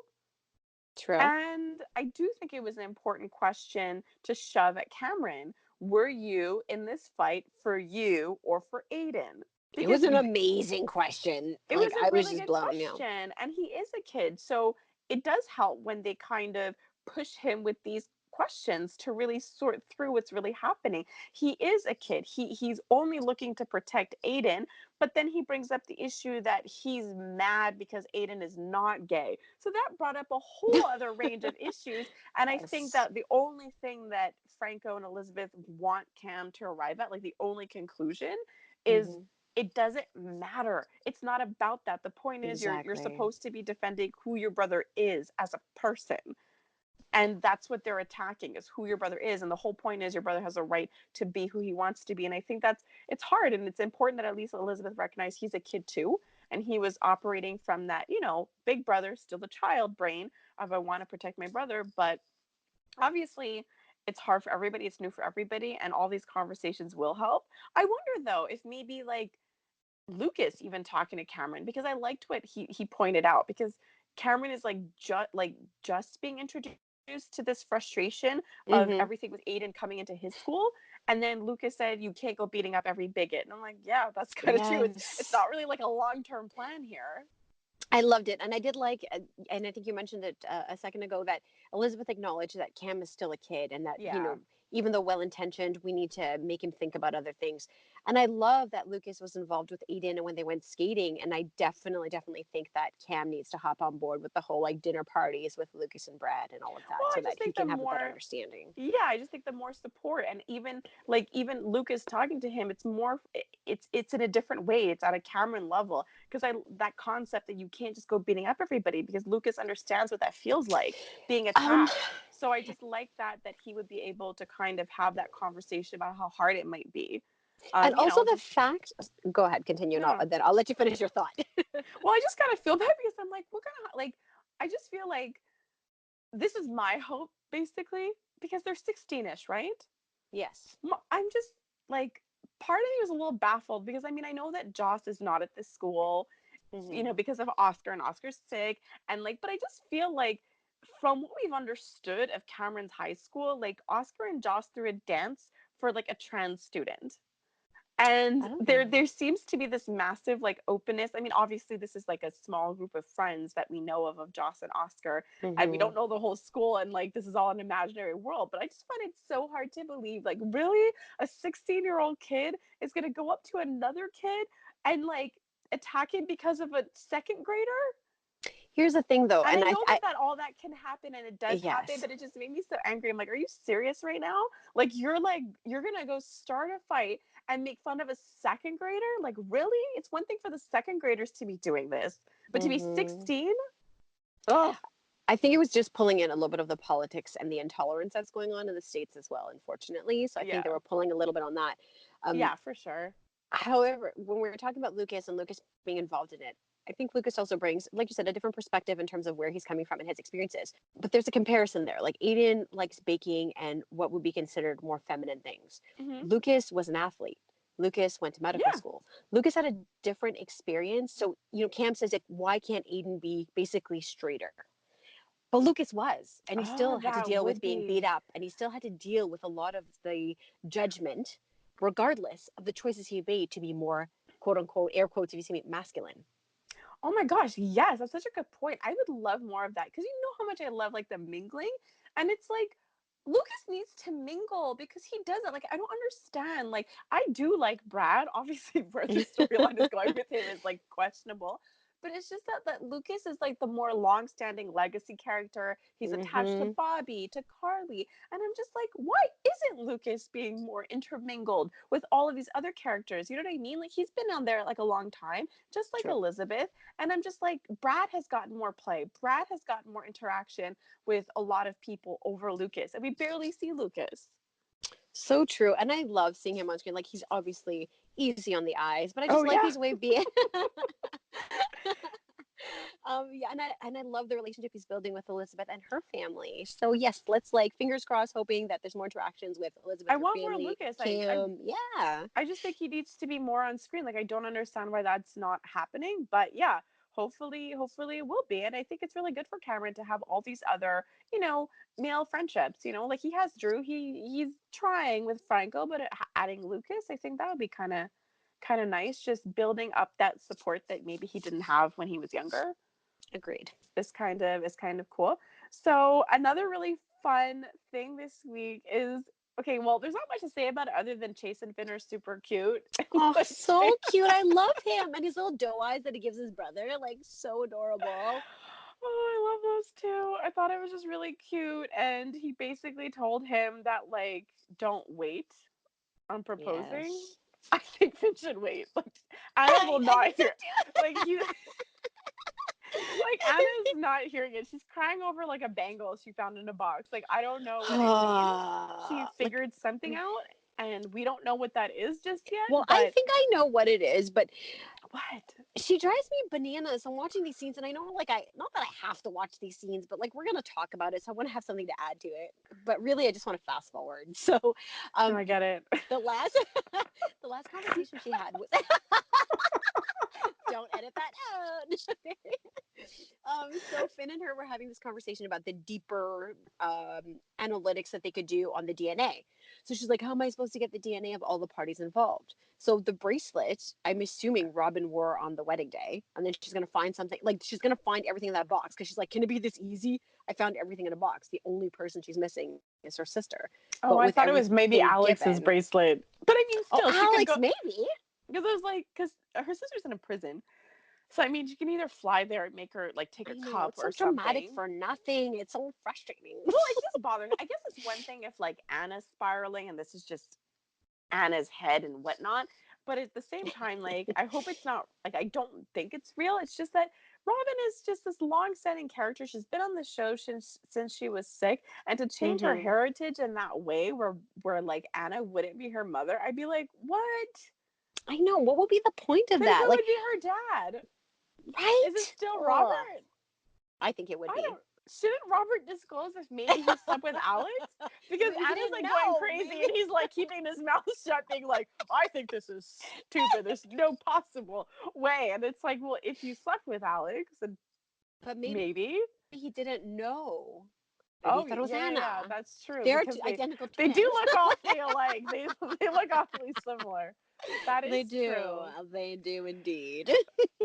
True. And I do think it was an important question to shove at Cameron. Were you in this fight for you or for Aiden? It Because was an amazing question. it Like, was a I was really just good blown, you know. question, and he is a kid, so it does help when they kind of push him with these questions to really sort through what's really happening. He is a kid. He's only looking to protect Aiden, but then he brings up the issue that he's mad because Aiden is not gay. So that brought up a whole other range of issues, and I think Yes. that the only thing that Franco and Elizabeth want Cam to arrive at, like the only conclusion, is Mm-hmm. it doesn't matter. It's not about that. The point is you're Exactly. supposed to be defending who your brother is as a person. And that's what they're attacking, is who your brother is. And the whole point is your brother has a right to be who he wants to be. And I think it's hard, and it's important that at least Elizabeth recognized he's a kid too. And he was operating from that, big brother, still the child brain of I want to protect my brother. But obviously it's hard for everybody. It's new for everybody. And all these conversations will help. I wonder though, if maybe like Lucas even talking to Cameron, because I liked what he pointed out, because Cameron is just being introduced to this frustration of Mm-hmm. everything with Aiden coming into his school, and then Lucas said you can't go beating up every bigot, and I'm like, yeah, that's kind of true. It's Yes. not really like a long-term plan here. I loved it. And I did like, and I think you mentioned it a second ago, that Elizabeth acknowledged that Cam is still a kid and that, Yeah. even though well intentioned, we need to make him think about other things. And I love that Lucas was involved with Aiden and when they went skating. And I definitely think that Cam needs to hop on board with the whole like dinner parties with Lucas and Brad and all of Well, that I so that just he think the can have a better more understanding. yeah, I just think the more support, and even Lucas talking to him, it's in a different way. It's at a Cameron level, because I that concept that you can't just go beating up everybody, because Lucas understands what that feels like, being Um, attacked. So I just like that he would be able to kind of have that conversation about how hard it might be. and also the Just fact, go ahead, continue, and no. then I'll let you finish your thought. Well, I just kind of feel bad because I'm like, what kind of like I just feel like this is my hope basically, because they're 16ish, right? Yes. I'm just like, part of me was a little baffled because I mean, I know that Joss is not at this school, Hmm. because of Oscar, and Oscar's sick. And like, but I just feel like from what we've understood of Cameron's high school, like Oscar and Joss threw a dance for like a trans student. And I don't there know. there seems to be this massive like openness. I mean, obviously this is like a small group of friends that we know of Joss and Oscar, and we Hmm. don't know the whole school, and like this is all an imaginary world. But I just find it so hard to believe, like, really a 16-year-old kid is going to go up to another kid and like attack him because of a second grader. Here's the thing, though, And I and know that all that can happen, and it does happen, yes. but it just made me so angry. I'm like, are you serious right now? Like you're gonna go start a fight and make fun of a second grader? Like, really? It's one thing for the second graders to be doing this, but to be Hmm. 16? Oh, I think it was just pulling in a little bit of the politics and the intolerance that's going on in the States as well, unfortunately. So I think they yeah. were pulling a little bit on that. Um, Yeah, for sure. However, when we were talking about Lucas and Lucas being involved in it, I think Lucas also brings, like you said, a different perspective in terms of where he's coming from and his experiences. But there's a comparison there. Like Aiden likes baking and what would be considered more feminine things. Hmm. Lucas was an athlete. Lucas went to medical Yeah. school. Lucas had a different experience. So, Cam says, like, why can't Aiden be basically straighter? But Lucas was, and he Oh, still had to that deal with would being beat be. up, and he still had to deal with a lot of the judgment, regardless of the choices he made to be more, quote unquote, air quotes, if you see me, masculine. Oh my gosh, yes, that's such a good point. I would love more of that, because you know how much I love like the mingling, and it's like Lucas needs to mingle because he doesn't. Like, I don't understand. Like, I do like Brad. Obviously, where the storyline is going with him is like questionable. But it's just that Lucas is like the more long-standing legacy character. He's attached to Mm-hmm. Bobby, to Carly. And I'm just like, why isn't Lucas being more intermingled with all of these other characters? You know what I mean? Like, he's been on there like a long time, just like True. Elizabeth. And I'm just like, Brad has gotten more play. Brad has gotten more interaction with a lot of people over Lucas. And we barely see Lucas. So true. And I love seeing him on screen. Like, he's obviously easy on the eyes, but I just Oh, like yeah. his way of being. Yeah, and I love the relationship he's building with Elizabeth and her family. So yes, let's like fingers crossed, hoping that there's more interactions with Elizabeth, I her want more family, Lucas. Kim. Yeah, I just think he needs to be more on screen. Like, I don't understand why that's not happening, but yeah, hopefully it will be. And I think it's really good for Cameron to have all these other, male friendships. Like he has Drew. He's trying with Franco, but adding Lucas, I think that would be kind of nice. Just building up that support that maybe he didn't have when he was younger agreed. is kind of cool. So another really fun thing this week is, okay, well, there's not much to say about it other than Chase and Finn are super cute. Oh, Like, so cute. I love him and his little doe eyes that he gives his brother. Like so adorable. oh, I love those two. I thought it was just really cute. And he basically told him that, like, don't wait on proposing. Yes. I think Finn should wait. Like, Anna will I not think so hear. too. Like, like, Anna's not hearing it. She's crying over like a bangle she found in a box. Like, I don't know what it means. She Like, figured something out, and we don't know what that is just well, yet. I But think I know what it is, but what? she drives me bananas. I'm watching these scenes, and I know, like, I not that I have to watch these scenes, but like we're gonna talk about it, so I want to have something to add to it. But really, I just want to fast forward. So, No, um, I get it. the last, the last conversation she had was, don't edit that out. So Finn and her were having this conversation about the deeper analytics that they could do on the DNA. So she's like, how am I supposed to get the DNA of all the parties involved? So the bracelet, I'm assuming Robin wore on the wedding day, and then she's gonna find something. Like she's gonna find everything in that box because she's like, can it be this easy? I found everything in a box. The only person she's missing is her sister. Oh, But I with thought it was maybe everything Alex's given, bracelet. But I mean, oh still, she could go Alex, maybe. because it was like because her sister's in a prison. So I mean, she can either fly there and make her like take a I know cup it's so or dramatic something. for nothing. It's so frustrating. Well, it just bothers. I guess it's one thing if like Anna's spiraling and this is just Anna's head and whatnot. But at the same time, like, I hope it's not like, I don't think it's real. It's just that Robin is just this long-standing character. She's been on the show since she was sick, and to change her Mm-hmm. heritage in that way, where like Anna wouldn't be her mother, I'd be like, what? I know. What would be the point of Then that? who Like, would be her dad? Is it right? still Ugh. Robert? I think it would I be. don't. Shouldn't Robert disclose if maybe he slept with Alex? Because Maybe he Anna's didn't like going know. crazy Maybe. and he's like keeping his mouth shut, being like, I think this is stupid. There's no possible way. And it's like, well, if you slept with Alex, then But maybe maybe. he didn't know. Maybe he Oh thought it was yeah, Anna. that's true. They're Because identical they twins. do look awfully alike. They look awfully similar. That is They do. true. They do indeed.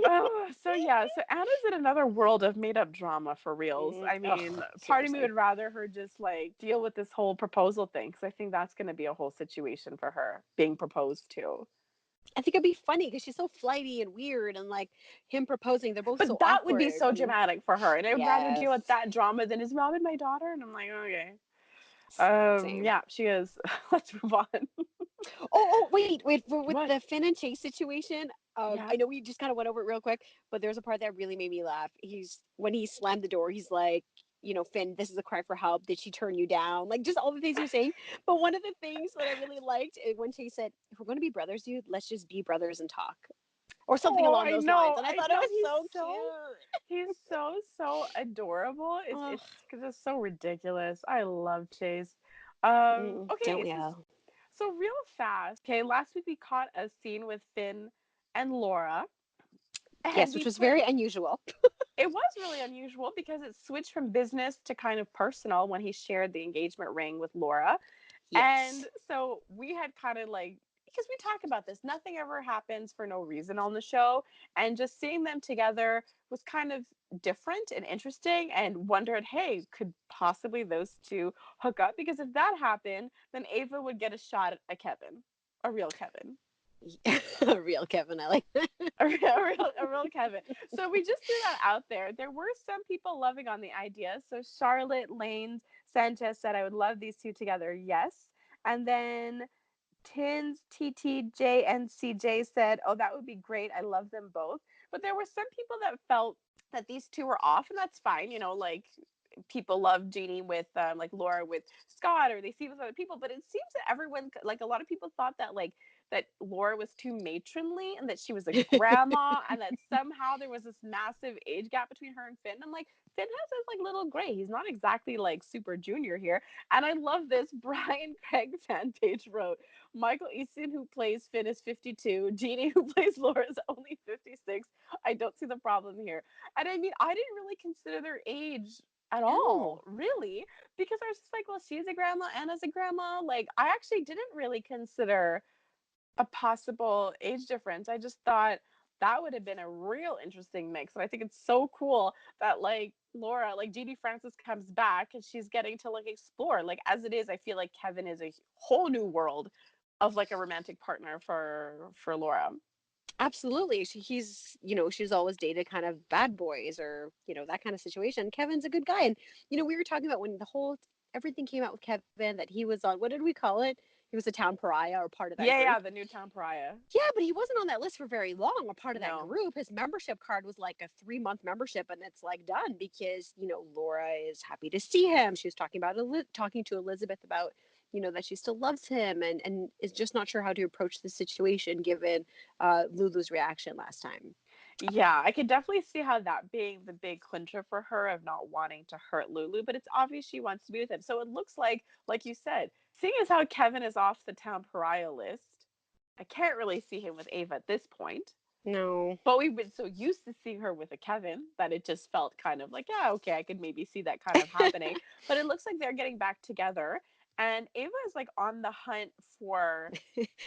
Oh, so yeah, so Anna's in another world of made up drama for reals. I mean, Ugh, part of me seriously. would rather her just like deal with this whole proposal thing because I think that's going to be a whole situation for her being proposed to. I think it'd be funny because she's so flighty and weird, and like him proposing, they're both so But that would be awkward. so And dramatic for her, and I would rather yes, deal with that drama than is Robin my daughter. And I'm like, okay, same. yeah, she is. Let's move on. Wait. With What? the Finn and Chase situation, Yeah. I know we just kind of went over it real quick, but there's a part that really made me laugh. When he slammed the door, he's like, Finn, this is a cry for help. Did she turn you down? Like just all the things you're saying. But one of the things that I really liked when Chase said, if we're going to be brothers, dude, let's just be brothers and talk. Or something Oh, along those lines. And I I thought it know. was so cute. He's so adorable. Oh, It's just so ridiculous. I love Chase. don't Okay, we so all? so real fast. Okay, last week we caught a scene with Finn and Laura, and Yes, which was very unusual. it was really unusual because it switched from business to kind of personal when he shared the engagement ring with Laura. And Yes. so we had kind of like, because we talk about this, nothing ever happens for no reason on the show. And just seeing them together was kind of different and interesting, and wondered, hey, could possibly those two hook up? Because if that happened, then Ava would get a shot at Kevin, a real Kevin. Real Kevin, I like that. A real Kevin. So we just threw that out there. There were some people loving on the idea. So Charlotte Lane Sanchez said, I would love these two together. Yes. And then Tins TTJ and CJ said, oh, that would be great. I love them both. But there were some people that felt that these two were off, and that's fine. Like people love Jeannie with like Laura with Scott, or they see with other people. But it seems that everyone, like a lot of people thought that like that Laura was too matronly and that she was a grandma and that somehow there was this massive age gap between her and Finn. I'm like, Finn has this like little gray. He's not exactly like super junior here. And I love this. Brian Craig fan page wrote, Michael Easton, who plays Finn, is 52. Jeannie, who plays Laura, is only 56. I don't see the problem here. And I mean, I didn't really consider their age at all, No. really, because I was just like, well, she's a grandma, Anna's a grandma. Like, I actually didn't really consider a possible age difference. I just thought that would have been a real interesting mix. And I think it's so cool that like Laura, like Jeannie Francis comes back and she's getting to like explore. Like as it is, I feel like Kevin is a whole new world of like a romantic partner for Laura. Absolutely. He's, she's always dated kind of bad boys or, that kind of situation. Kevin's a good guy. And, we were talking about when everything came out with Kevin that he was on, what did we call it? He was a town pariah or part of that Yeah, group. yeah, the new town pariah. Yeah, but he wasn't on that list for very long or part of that No. group. His membership card was like a 3-month membership and it's like done because, Laura is happy to see him. She was talking to Elizabeth about, that she still loves him and is just not sure how to approach the situation given Lulu's reaction last time. Yeah, I could definitely see how that being the big clincher for her of not wanting to hurt Lulu, but it's obvious she wants to be with him. So it looks like you said, seeing as how Kevin is off the town pariah list, I can't really see him with Ava at this point. No. But we've been so used to seeing her with a Kevin that it just felt kind of like, yeah, okay, I could maybe see that kind of happening. But it looks like they're getting back together. And Ava is like on the hunt for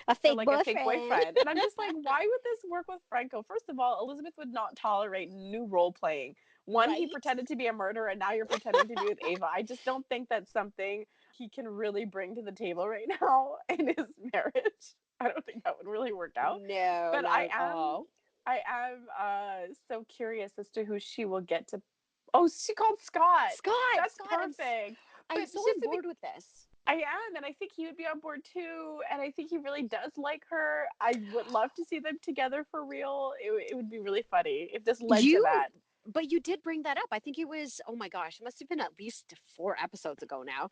A for fake like a fake boyfriend. boyfriend. And I'm just like, why would this work with Franco? First of all, Elizabeth would not tolerate new role playing. One, he Right? pretended to be a murderer, and now you're pretending to be with Ava. I just don't think that's something he can really bring to the table right now in his marriage. I don't think that would really work out. No, But not at all. I am so curious as to who she will get to. Oh, she called Scott. Scott, That's Scott, perfect. I'm But so just on to be board with this. I am, and I think he would be on board too. And I think he really does like her. I would love to see them together for real. It would be really funny if this led to You, that. but you did bring that up. I think it was, oh my gosh, it must have been at least 4 episodes ago now,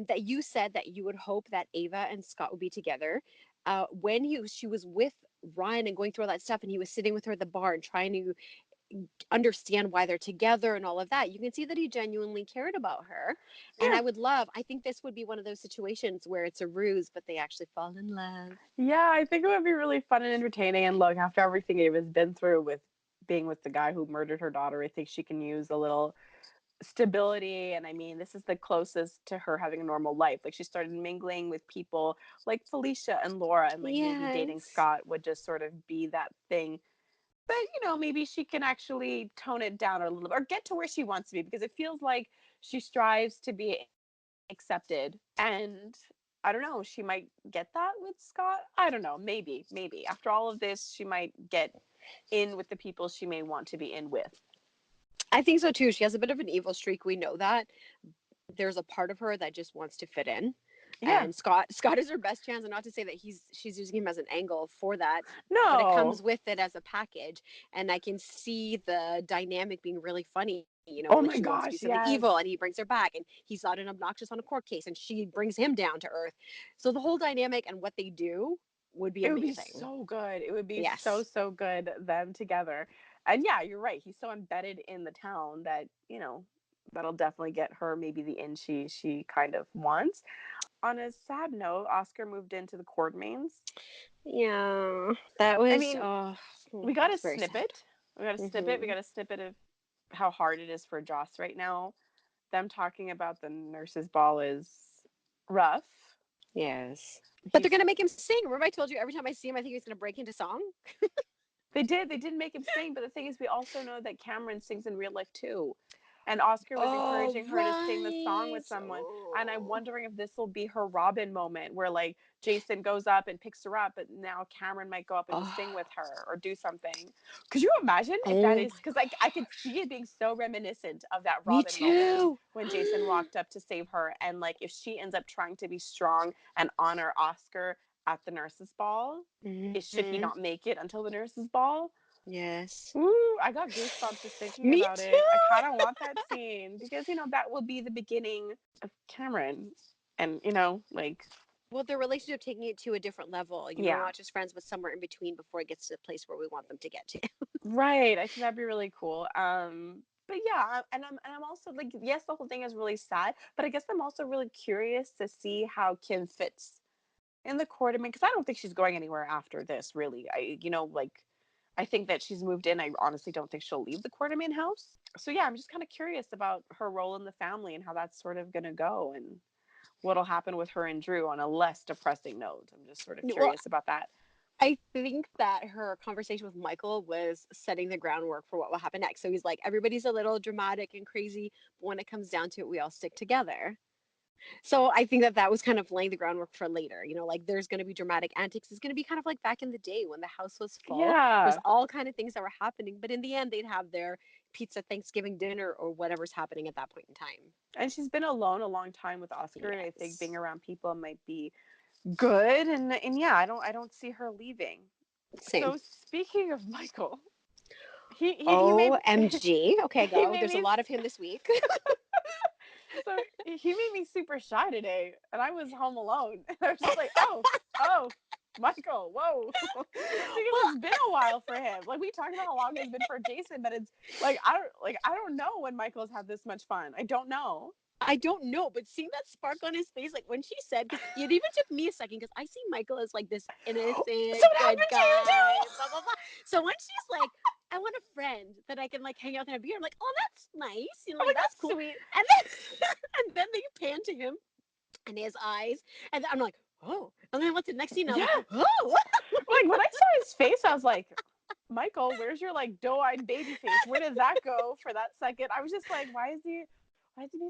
that you said that you would hope that Ava and Scott would be together. When she was with Ryan and going through all that stuff, and he was sitting with her at the bar and trying to understand why they're together and all of that, you can see that he genuinely cared about her. And Yeah. I think this would be one of those situations where it's a ruse, but they actually fall in love. Yeah, I think it would be really fun and entertaining. And look, after everything Ava's been through with being with the guy who murdered her daughter, I think she can use a little stability. And I mean, this is the closest to her having a normal life. Like she started mingling with people like Felicia and Laura, and like maybe dating Yes. Scott would just sort of be that thing. But maybe she can actually tone it down a little or get to where she wants to be, because it feels like she strives to be accepted. And I don't know, she might get that with Scott. I don't know, maybe after all of this she might get in with the people she may want to be in with. I think so too. She has a bit of an evil streak. We know that. There's a part of her that just wants to fit in. Yeah. And Scott is her best chance, and not to say that she's using him as an angle for that, but it No. comes with it as a package. And I can see the dynamic being really funny, Oh when my she wants to do gosh, something yes. evil and he brings her back, and he's not an obnoxious on a court case and she brings him down to earth. So the whole dynamic and what they do would be It would be amazing. so good. It would be so, Yes. so good, them together. And yeah, you're right. He's so embedded in the town that, that'll definitely get her maybe the in she kind of wants. On a sad note, Oscar moved into the Quartermains. Yeah. That I was, mean, oh, we got a it's very sad. snippet. We got a snippet. We Hmm. got a snippet of how hard it is for Joss right now. Them talking about the nurses' ball is rough. Yes. But they're He's gonna make him sing. Remember, I told you every time I see him, I think he's gonna break into song. they did make him sing, but the thing is we also know that Cameron sings in real life too. And Oscar was Oh, encouraging her to sing the song right. with someone. And I'm Oh. wondering if this will be her Robin moment where like Jason goes up and picks her up, but now Cameron might go up and just Oh. sing with her or do something. Could you imagine if that Oh is, my because like I could gosh. see it being so reminiscent of that Me Robin moment too. when Jason walked up to save her. And like if she ends up trying to be strong and honor Oscar at the nurses' ball, should he Hmm. not make it until the nurses' ball? Yes. Ooh, I got goosebumps just thinking Me about it. I too. kind of want that scene because that will be the beginning of Cameron, and like Well, their relationship taking it to a different level, Yeah. not just friends, but somewhere in between before it gets to the place where we want them to get to. Right. I think that'd be really cool. But yeah, and I'm also like, yes, the whole thing is really sad, but I guess I'm also really curious to see how Kim fits in the court. I mean, because I don't think she's going anywhere after this, really. I think that she's moved in. I honestly don't think she'll leave the Quartermain house. So yeah, I'm just kind of curious about her role in the family and how that's sort of gonna go and what'll happen with her and Drew on a less depressing note. I'm just sort of Well, curious about that. I think that her conversation with Michael was setting the groundwork for what will happen next. So he's like, everybody's a little dramatic and crazy, but when it comes down to it, we all stick together. So I think that that was kind of laying the groundwork for later. Like there's going to be dramatic antics. It's going to be kind of like back in the day when the house was full. There's Yeah. all kind of things that were happening, but in the end, they'd have their pizza Thanksgiving dinner or whatever's happening at that point in time. And she's been alone a long time with Oscar, and I think being Yes. around people might be good. And yeah, I don't see her leaving. Same. So speaking of Michael, he made OMG. Okay, he go. made There's a me lot of him this week. so he made me super shy today, and I was home alone. And I was just like, oh, Michael, whoa, because Well, it's been a while for him. Like we talked about how long it's been for Jason, but it's like I don't know when Michael's had this much fun. I don't know. I don't know, but seeing that spark on his face, like when she said, because it even took me a second, because I see Michael as like this innocent, So it good happened to you guy, too. blah, blah, blah. So when she's like, I want a friend that I can like hang out and have beer, I'm like, oh, that's nice. I'm Like, like, that's that's cool. sweet. And then, and then they pan to him and his eyes. And I'm like, oh. And then I looked at the next scene and I was Yeah. like, oh. Like when I saw his face, I was like, Michael, where's your like doe-eyed baby face? Where did that go for that second? I was just like, why is he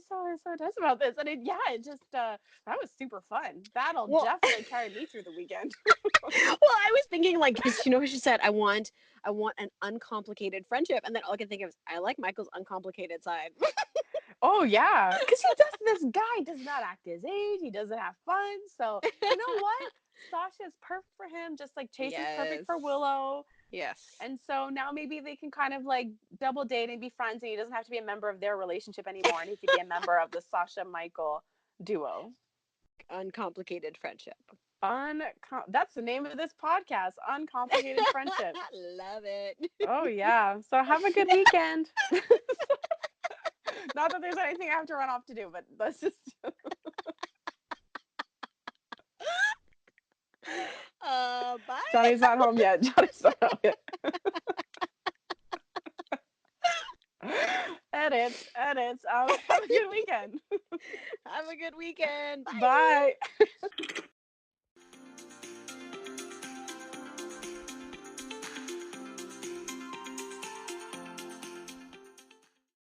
so intense about this? And it just that was super fun. That'll Well, definitely carry me through the weekend. well, I was thinking like, because what she said, I want an uncomplicated friendship. And then all I can think of is, I like Michael's uncomplicated side. Oh yeah, because this guy does not act his age. He doesn't have fun. So you know what? Sasha's perfect for him, just like Chase is perfect Yes. for Willow. Yes. And so now maybe they can kind of like double date and be friends, and he doesn't have to be a member of their relationship anymore, and he could be a member of the Sasha Michael duo. Uncomplicated friendship. That's the name of this podcast, Uncomplicated Friendship. Love it. Oh yeah. So have a good weekend. Not that there's anything I have to run off to do, but let's just Bye. Johnny's not home yet. Johnny's not home yet. Edits. Have a good weekend. Have a good weekend. Bye. Bye.